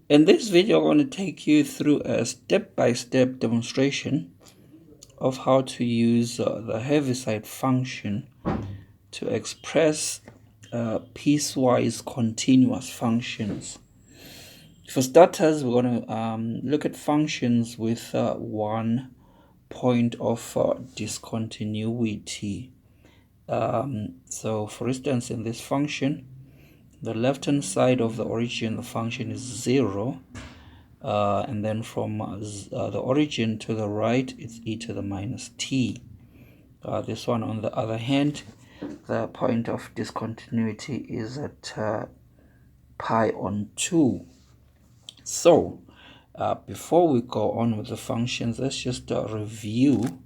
In this video, I'm going to take you through a step-by-step demonstration of how to use the Heaviside function to express piecewise continuous functions. For starters, we're going to look at functions with one point of discontinuity. So for instance, in this function, the left-hand side of the origin, the function is 0. And then from the origin to the right, it's e to the minus t. This one, on the other hand, the point of discontinuity is at pi on 2. So before we go on with the functions, let's just review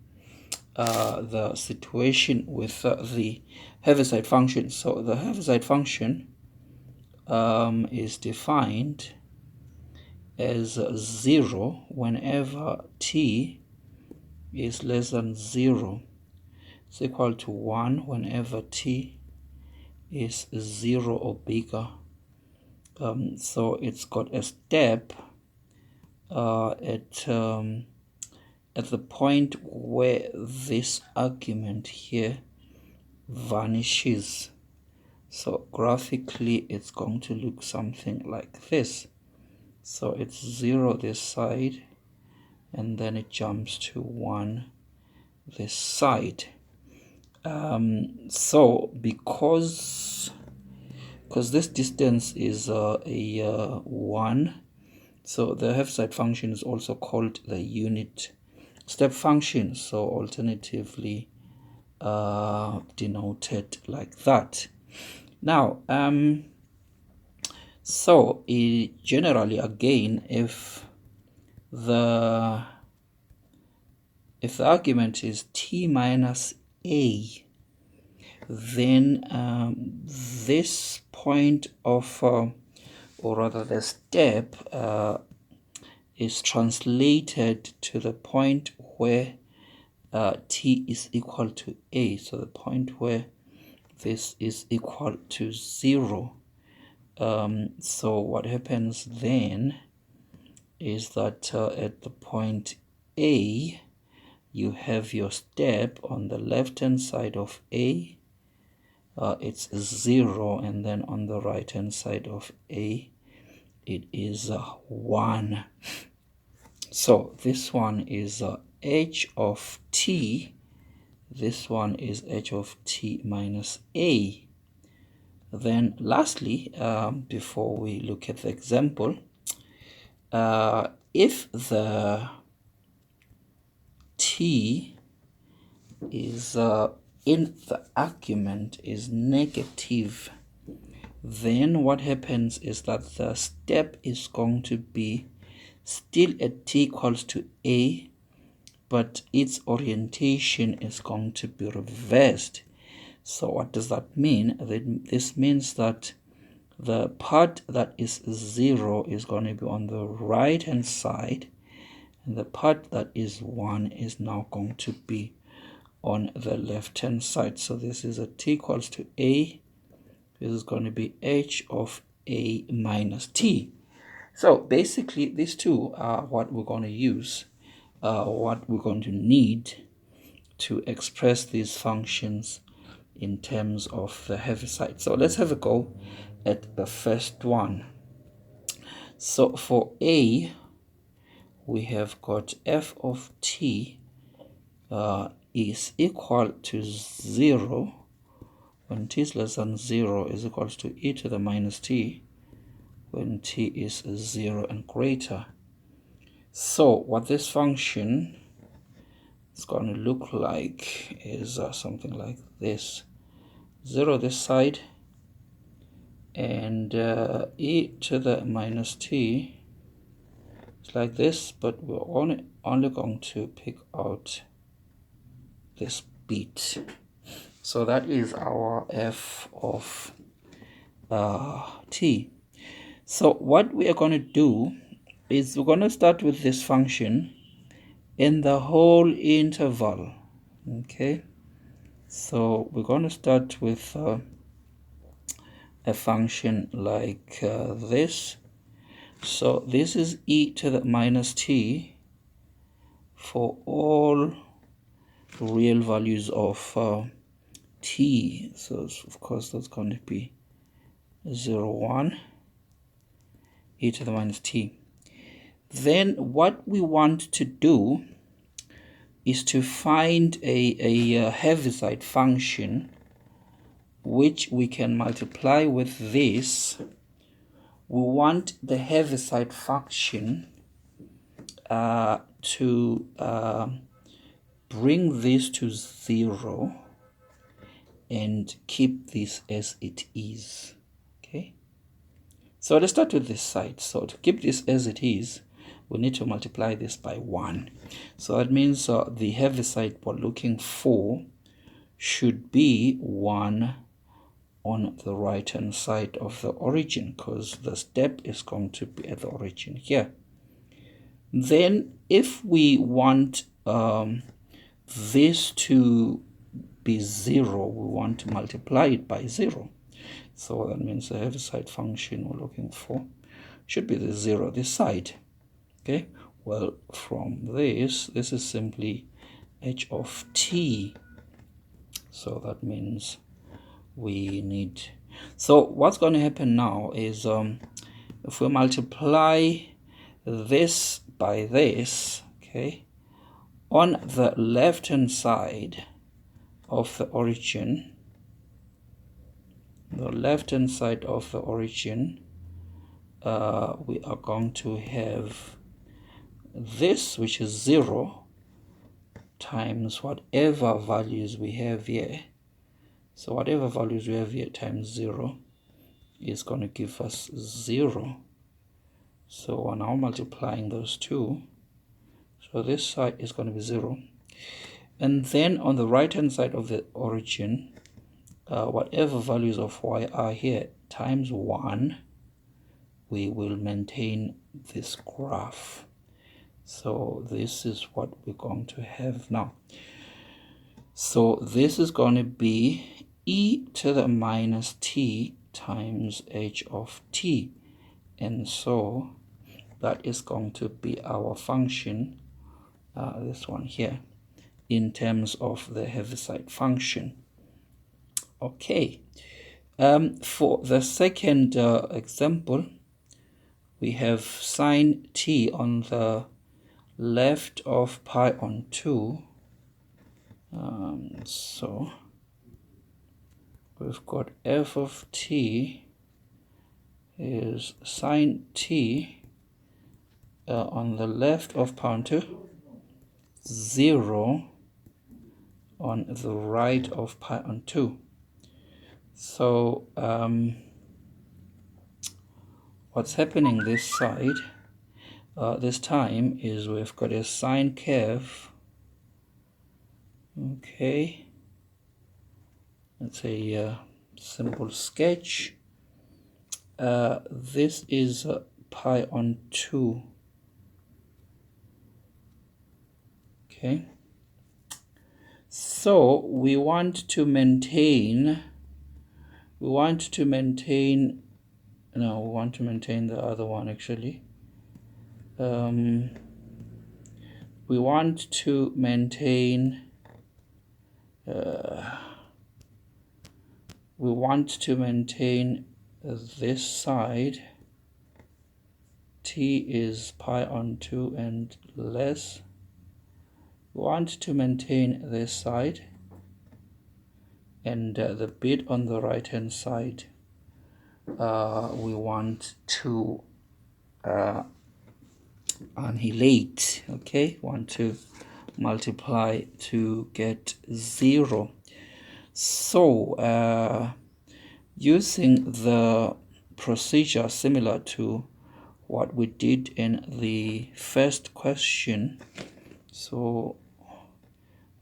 the situation with the Heaviside function. So the Heaviside function is defined as 0 whenever t is less than 0. It's equal to 1 whenever t is 0 or bigger. So it's got a step at the point where this argument here vanishes. So graphically, it's going to look something like this. So it's 0 this side, and then it jumps to 1 this side. So because this distance is a 1, so the Heaviside function is also called the unit step function, so alternatively denoted like that. Now so generally, again, if the argument is t minus a, then this point of or rather the step is translated to the point where t is equal to a, so the point where this is equal to 0. So what happens then is that at the point A, you have your step on the left hand side of A, it's 0, and then on the right hand side of A, it is 1. So this one is h of t, this one is h of t minus a. Then lastly, before we look at the example, if the t is in the argument is negative, then what happens is that the step is going to be still at t equals to a, but its orientation is going to be reversed. So what does that mean? This means that the part that is 0 is going to be on the right hand side, and the part that is 1 is now going to be on the left hand side. So this is a t equals to a, this is going to be h of a minus t. So basically, these two are what we're going to use, what we're going to need to express these functions in terms of the Heaviside. So let's have a go at the first one. So for a, we have got f of t is equal to 0 when t is less than 0, is equal to e to the minus t when t is 0 and greater. So what this function is going to look like is something like this: 0 this side, and e to the minus t is like this, but we're only going to pick out this bit. So that is our f of t. So what we are going to do is we're going to start with this function in the whole interval. Okay, so we're going to start with a function like this. So this is e to the minus t for all real values of t. So of course that's going to be 0, 1, e to the minus t. Then what we want to do is to find a Heaviside function which we can multiply with this. We want the Heaviside function to bring this to 0 and keep this as it is. Okay, so let's start with this side. So to keep this as it is, we need to multiply this by 1. So that means the Heaviside we're looking for should be 1 on the right hand side of the origin, because the step is going to be at the origin here. Then if we want this to be 0, we want to multiply it by 0. So that means the Heaviside function we're looking for should be the 0 this side. Okay, well, from this is simply h of t. So that means we need, so what's going to happen now is if we multiply this by this, okay, on the left hand side of the origin, we are going to have this, which is 0, times whatever values we have here. So whatever values we have here times 0 is going to give us 0. So we're now multiplying those two. So this side is going to be 0. And then on the right hand side of the origin, whatever values of y are here times 1, we will maintain this graph. So this is what we're going to have now. So this is going to be e to the minus t times h of t. And so that is going to be our function, this one here, in terms of the Heaviside function. Okay, for the second example, we have sine t on the left of pi on 2. So we've got f of t is sine t on the left of pi on 2, 0 on the right of pi on 2. So what's happening this side this time is we've got a sine curve. Okay, it's a simple sketch. This is pi on 2. Okay, so we want to maintain the other one actually. We want to maintain this side. T is pi on 2 and less. We want to maintain this side, and the bit on the right hand side we want to annihilate. Okay, want to multiply to get 0. So using the procedure similar to what we did in the first question, so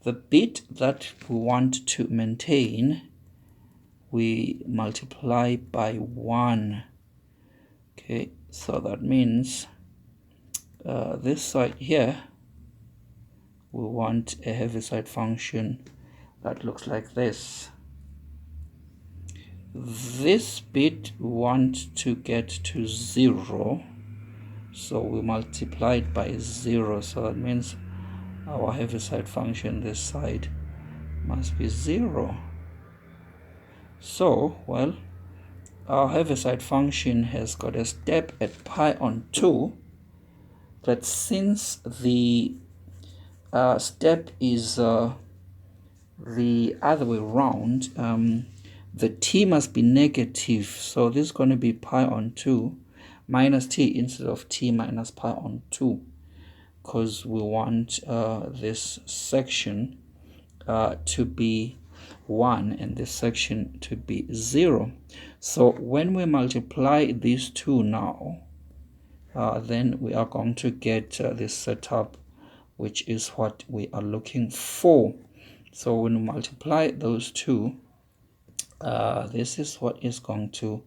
the bit that we want to maintain, we multiply by 1. Okay, so that means this side here, we want a Heaviside function that looks like this. This bit we want to get to 0, so we multiply it by 0, so that means our Heaviside function this side must be 0. So, well, our Heaviside function has got a step at pi on 2, but since the step is the other way around, the t must be negative, so this is going to be pi on 2 minus t instead of t minus pi on 2, because we want this section to be 1 and this section to be 0. So when we multiply these two now, then we are going to get this setup, which is what we are looking for. So when we multiply those two, this is what is going to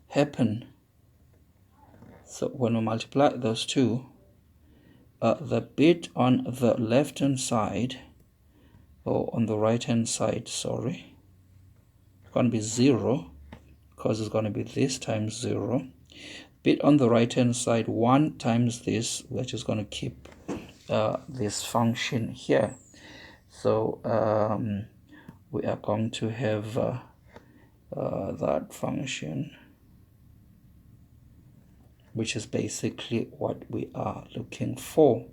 happen. So when we multiply those two, the bit on the left hand side, or on the right hand side, sorry, it's going to be 0, because it's going to be this times 0. Bit on the right hand side, 1 times this, we're just going to keep this function here. So we are going to have that function, which is basically what we are looking for.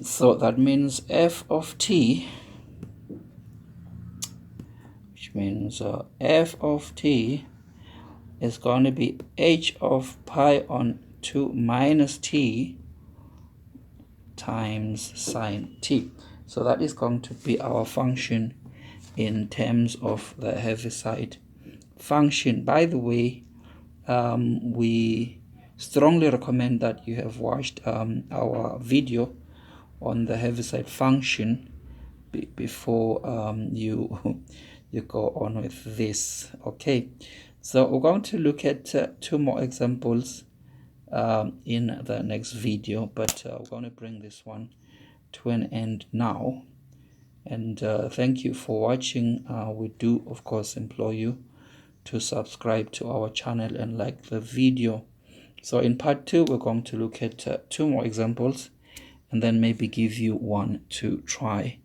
So that means f of t, which means f of t is going to be h of pi on 2 minus t times sine t. So that is going to be our function in terms of the Heaviside function. By the way, we strongly recommend that you have watched our video on the Heaviside function before you go on with this. Okay, so we're going to look at 2 more examples in the next video, but we're going to bring this one to an end now. And thank you for watching. We do of course implore you to subscribe to our channel and like the video. So in part 2 we're going to look at 2 more examples and then maybe give you one to try